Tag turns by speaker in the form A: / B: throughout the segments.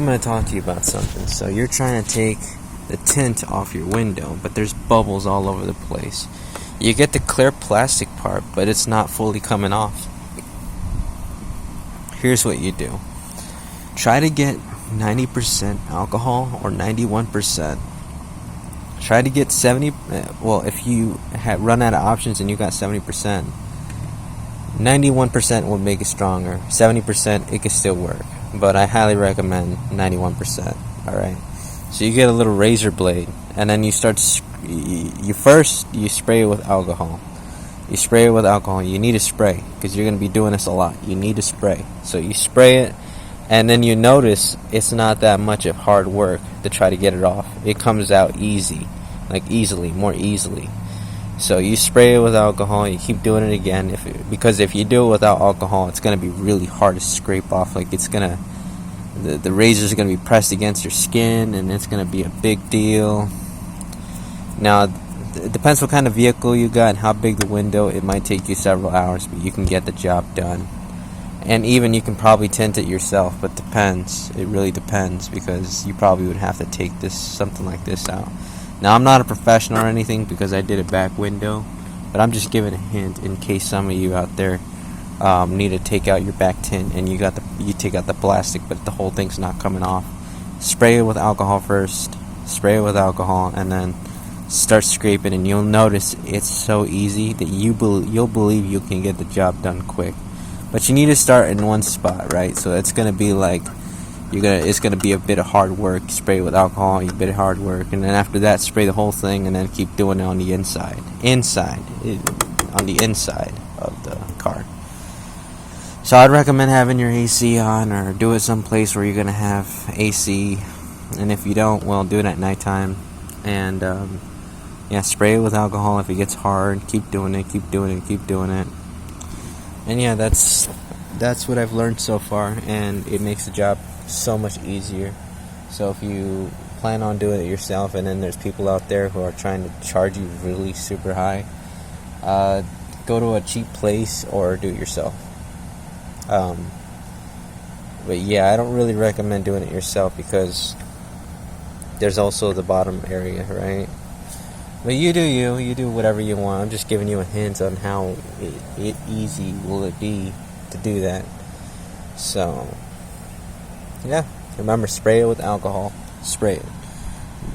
A: going to talk to you about something. So you're trying to take the tint off your window, but there's bubbles all over the place. You get the clear plastic part, but it's not fully coming off. Here's what you do. Try to get 90% alcohol or 91%. Try to get 70. Well, if you run out of options and you got 70%, 91% will make it stronger. 70% it can still work, but I highly recommend 91%. All right. So you get a little razor blade, and then you start. You spray it with alcohol. You spray it with alcohol. You need to spray because you're going to be doing this a lot. You need to spray. So you spray it, and then you notice it's not that much of hard work to try to get it off. It comes out easy, more easily. So you spray it with alcohol. You keep doing it again, because if you do it without alcohol, it's going to be really hard to scrape off. The razor is going to be pressed against your skin, and it's going to be a big deal. Now, it depends what kind of vehicle you got and how big the window. It might take you several hours, but you can get the job done. And even you can probably tint it yourself, but depends. It really depends, because you probably would have to take something like this out. Now, I'm not a professional or anything because I did a back window, but I'm just giving a hint in case some of you out there need to take out your back tint and you take out the plastic, but the whole thing's not coming off. Spray it with alcohol first. Spray it with alcohol, and then start scraping, and you'll notice it's so easy that you'll believe you can get the job done quick. But you need to start in one spot, right? So it's gonna be like it's gonna be a bit of hard work. Spray it with alcohol, a bit of hard work, and then after that, spray the whole thing, and then keep doing it on the inside on the inside of the car. So I'd recommend having your AC on, or do it someplace where you're gonna have AC. And if you don't, well, do it at nighttime. And spray it with alcohol. If it gets hard, keep doing it. And yeah, that's what I've learned so far, and it makes the job so much easier. So if you plan on doing it yourself, and then there's people out there who are trying to charge you really super high, go to a cheap place or do it yourself. But yeah, I don't really recommend doing it yourself because there's also the bottom area, right? But you do whatever you want. I'm just giving you a hint on how easy will it be to do that. So, yeah, remember, spray it with alcohol. Spray it.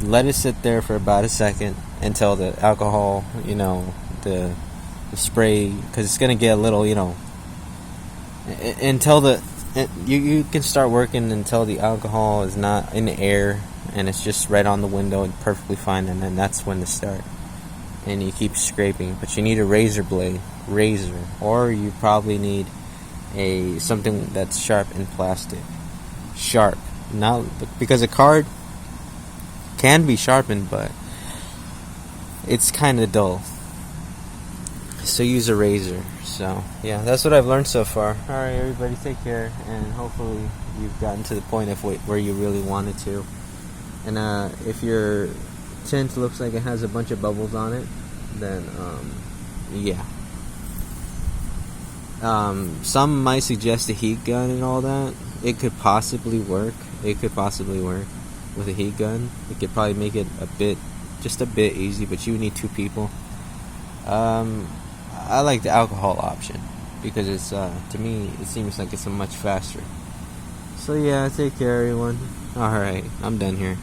A: Let it sit there for about a second until the alcohol, the spray, because it's going to get a little, until you can start working until the alcohol is not in the air and it's just right on the window and perfectly fine, and then that's when to start. And you keep scraping, but you need a razor, or you probably need something that's sharp in plastic. Sharp, not because a card can be sharpened, but it's kind of dull. So use a razor. So yeah, that's what I've learned so far. All right, everybody, take care, and hopefully you've gotten to the point of where you really wanted to. And if your tint looks like it has a bunch of bubbles on it, then yeah. Some might suggest a heat gun and all that. It could possibly work. With a heat gun. It could probably make it just a bit easy, but you would need 2 people. I like the alcohol option because it's to me it seems like it's much faster. So yeah, take care, everyone. All right, I'm done here.